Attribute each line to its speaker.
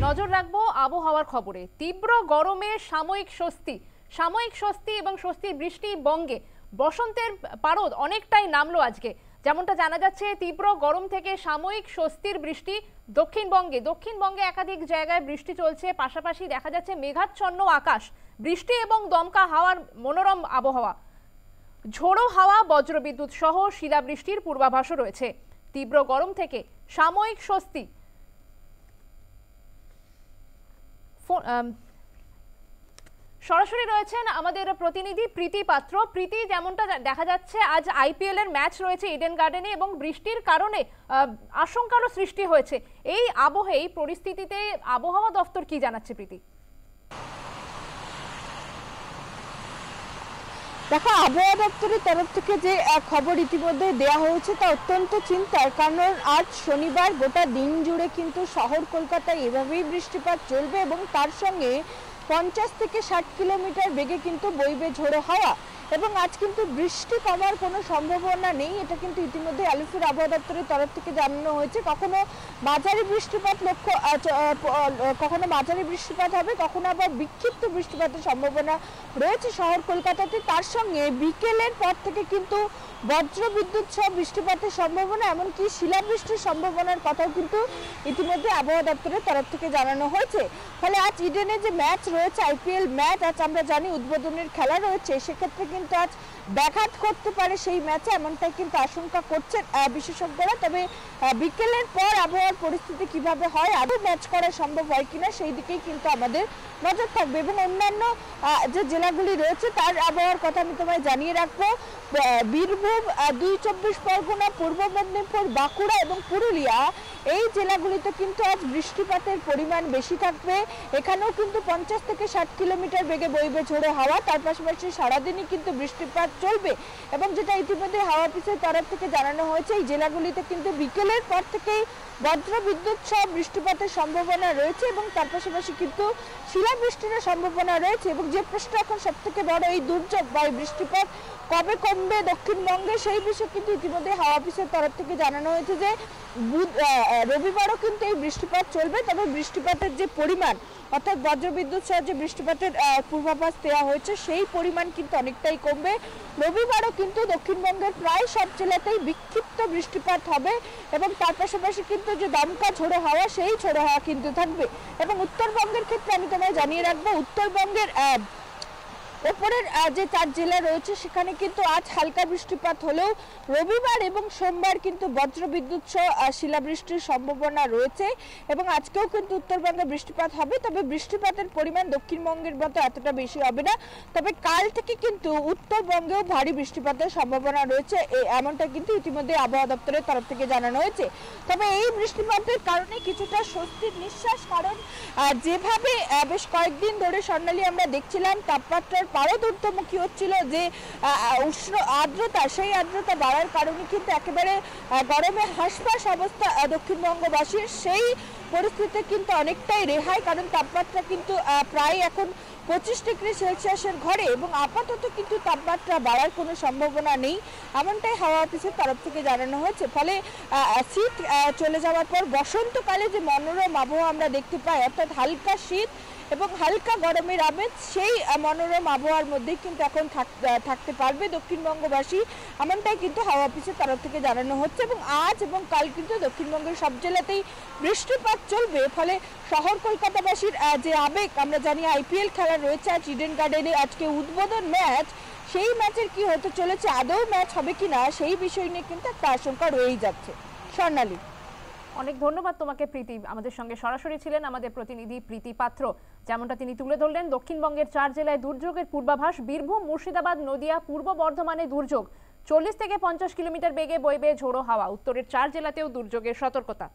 Speaker 1: নজর রাখবো আবহাওয়ার খবরে। তীব্র গরমে সাময়িক স্বস্তি এবং স্বস্তির বৃষ্টি বঙ্গে। বসন্তের পারদ অনেকটাই নামলো আজকে। যেমনটা জানা যাচ্ছে, তীব্র গরম থেকে সাময়িক স্বস্তির বৃষ্টি দক্ষিণবঙ্গে একাধিক জায়গায় বৃষ্টি চলছে। পাশাপাশি দেখা যাচ্ছে মেঘাচ্ছন্ন আকাশ, বৃষ্টি এবং দমকা হাওয়ার মনোরম আবহাওয়া। ঝোড়ো হাওয়া, বজ্রবিদ্যুৎ সহ শিলাবৃষ্টির পূর্বাভাসও রয়েছে। তীব্র গরম থেকে সাময়িক স্বস্তি। সরাসরি রয়েছেন আমাদের প্রতিনিধি প্রীতি পাত্র। প্রীতি, যেমনটা দেখা যাচ্ছে আজ আইপিএল এর ম্যাচ রয়েছে ইডেন গার্ডেনে এবং বৃষ্টির কারণে আশঙ্কারও সৃষ্টি হয়েছে। এই পরিস্থিতিতে আবহাওয়া দফতর কি জানাচ্ছে প্রীতি?
Speaker 2: দেখো, আবহাওয়া দপ্তরের তরফ থেকে যে খবর ইতিমধ্যে দেওয়া হয়েছে তা অত্যন্ত চিন্তার। কারণ আজ শনিবার গোটা দিন জুড়ে কিন্তু শহর কলকাতায় এভাবেই বৃষ্টিপাত চলবে এবং তার সঙ্গে 50 থেকে 60 কিলোমিটার বেগে কিন্তু বইবে ঝোড়ো হাওয়া। এবং আজ কিন্তু বৃষ্টি কমার কোনো সম্ভাবনা নেই, এটা কিন্তু ইতিমধ্যে আলিপুর আবহাওয়া দপ্তরের তরফ থেকে জানানো হয়েছে। কখনো মাঝারি বৃষ্টিপাত হবে, কখনো আবার বিক্ষিপ্ত বৃষ্টিপাতের সম্ভাবনা রয়েছে শহর কলকাতাতে। তার সঙ্গে বিকেলের পর থেকে কিন্তু বজ্র বিদ্যুৎ সহ বৃষ্টিপাতের সম্ভাবনা, এমনকি শিলাবৃষ্টির সম্ভাবনার কথাও কিন্তু ইতিমধ্যে আবহাওয়া দপ্তরের তরফ থেকে জানানো হয়েছে। ফলে আজ ইডেনে যে ম্যাচ রয়েছে, আইপিএল ম্যাচ, আজ আমরা জানি উদ্বোধনের খেলা রয়েছে, সেক্ষেত্রে কিন্তু আজ ব্যাঘাত করতে পারে সেই ম্যাচে, এমনটাই কিন্তু আশঙ্কা করছেন বিশেষজ্ঞরা। তবে বিকেলের পর আবহাওয়ার পরিস্থিতি কিভাবে হয়, আরও ম্যাচ করা সম্ভব হয় কিনা সেই দিকেই কিন্তু আমাদের নজর থাকবে। এবং অন্যান্য যে জেলাগুলি রয়েছে তার আবহাওয়ার কথা আমি তোমায় জানিয়ে রাখবো। বীরভূম, 2 চব্বিশ পরগনা, পূর্ব মেদিনীপুর, বাঁকুড়া এবং পুরুলিয়া, এই জেলাগুলিতে কিন্তু আজ বৃষ্টিপাতের পরিমাণ বেশি থাকবে। এখানেও কিন্তু 50 থেকে 60 কিলোমিটার বেগে বইবে ঝোড়ো হাওয়া। তার পাশাপাশি সারাদিনই কিন্তু বৃষ্টিপাত চলবে। এবং যেটা ইতিমধ্যে হাওয়া অফিসের তরফ থেকে জানানো হয়েছে, এই জেলাগুলিতে কিন্তু বিকেলের পর থেকেই বজ্র বিদ্যুৎ সহ বৃষ্টিপাতের সম্ভাবনা রয়েছে এবং তার পাশাপাশি কিন্তু শিলাবৃষ্টির সম্ভাবনা রয়েছে। এবং যে প্রশ্ন এখন সব থেকে বড়, এই দুর্যোগ বা বৃষ্টিপাত কবে কমবে দক্ষিণবঙ্গে, সেই বিষয়ে কিন্তু ইতিমধ্যে হাওয়া অফিসের তরফ থেকে জানানো হয়েছে যে রবিবারও কিন্তু এই বৃষ্টিপাত চলবে। তবে বৃষ্টিপাতের যে পরিমাণ, অর্থাৎ বজ্রবিদ্যুৎ সহ যে বৃষ্টিপাতের পূর্বাভাস দেওয়া হয়েছে, সেই পরিমাণ কিন্তু অনেকটাই কমবে। রবিবারও কিন্তু দক্ষিণবঙ্গের প্রায় সব জেলাতেই বিক্ষিপ্ত বৃষ্টিপাত হবে এবং তার পাশাপাশি কিন্তু যে দমকা ঝোড়ো হাওয়া, সেই ঝোড়ো হাওয়া কিন্তু থাকবে। এবং উত্তরবঙ্গের ক্ষেত্রে আমি তোমায় জানিয়ে রাখবো, উত্তরবঙ্গের ওপরের যে 4 জেলা রয়েছে সেখানে কিন্তু আজ হালকা বৃষ্টিপাত হলেও রবিবার এবং সোমবার কিন্তু বজ্রবিদ্যুৎ সহ শিলাবৃষ্টির সম্ভাবনা রয়েছে এবং আজকেও কিন্তু উত্তরবঙ্গে বৃষ্টিপাত হবে। তবে বৃষ্টিপাতের পরিমাণ দক্ষিণবঙ্গের মতো এতটা বেশি হবে না। তবে কাল থেকে কিন্তু উত্তরবঙ্গেও ভারী বৃষ্টিপাতের সম্ভাবনা রয়েছে, এমনটা কিন্তু ইতিমধ্যে আবহাওয়া দপ্তরের তরফ থেকে জানানো হয়েছে। তবে এই বৃষ্টিপাতের কারণে কিছুটা স্বস্তির নিঃশ্বাস, কারণ যেভাবে বেশ কয়েকদিন ধরে স্বর্ণালী আমরা দেখছিলাম তাপমাত্রার পারদ ঊর্ধ্বমুখী হচ্ছিল, যে উষ্ণ আর্দ্রতা, সেই আর্দ্রতা বাড়ার কারণে কিন্তু একেবারে গরমে হাঁসফাঁস অবস্থা দক্ষিণবঙ্গবাসীর। সেই পরিস্থিতিতে কিন্তু অনেকটাই রেহাই, কারণ তাপমাত্রা কিন্তু প্রায় এখন 25 ডিগ্রি সেলসিয়াসের ঘরে এবং আপাতত কিন্তু তাপমাত্রা বাড়ার কোনো সম্ভাবনা নেই, এমনটাই হাওয়া অফিসের তরফ থেকে জানানো হয়েছে। ফলে শীত চলে যাওয়ার পর বসন্তকালে যে মনোরম আবহাওয়া আমরা দেখতে পাই, অর্থাৎ হালকা শীত এবং হালকা গরমের আমেজ, সেই মনোরম আবহাওয়ার মধ্যেই কিন্তু এখন থাকতে পারবে দক্ষিণবঙ্গবাসী, এমনটাই কিন্তু হাওয়া অফিসের তরফ থেকে জানানো হচ্ছে। এবং আজ এবং কাল কিন্তু দক্ষিণবঙ্গের সব জেলাতেই বৃষ্টিপাত চলবে। ফলে শহর কলকাতাবাসীর যে আবেগ, আমরা জানি আইপিএল খেলা রয়েছে আজ ইডেন গার্ডেনে, আজকে উদ্বোধন ম্যাচ, সেই ম্যাচের কি হতে চলেছে, আদৌ ম্যাচ হবে কিনা, সেই বিষয় নিয়ে কিন্তু একটা আশঙ্কা রয়েই যাচ্ছে। স্বর্ণালী,
Speaker 1: অনেক ধন্যবাদ তোমাকে প্রীতি। আমাদের সঙ্গে সরাসরি ছিলেন আমাদের প্রতিনিধি প্রীতি পাত্র। যেমনটা তিনি তুলে ধরলেন, দক্ষিণবঙ্গের 4 জেলায় দুর্যোগের পূর্বাভাস। বীরভূম, মুর্শিদাবাদ, নদিয়া, পূর্ব বর্ধমানে দুর্যোগ। 40 থেকে 50 কিলোমিটার বেগে বইবে ঝোড়ো হাওয়া। উত্তরের 4 জেলাতেও দুর্যোগের সতর্কতা।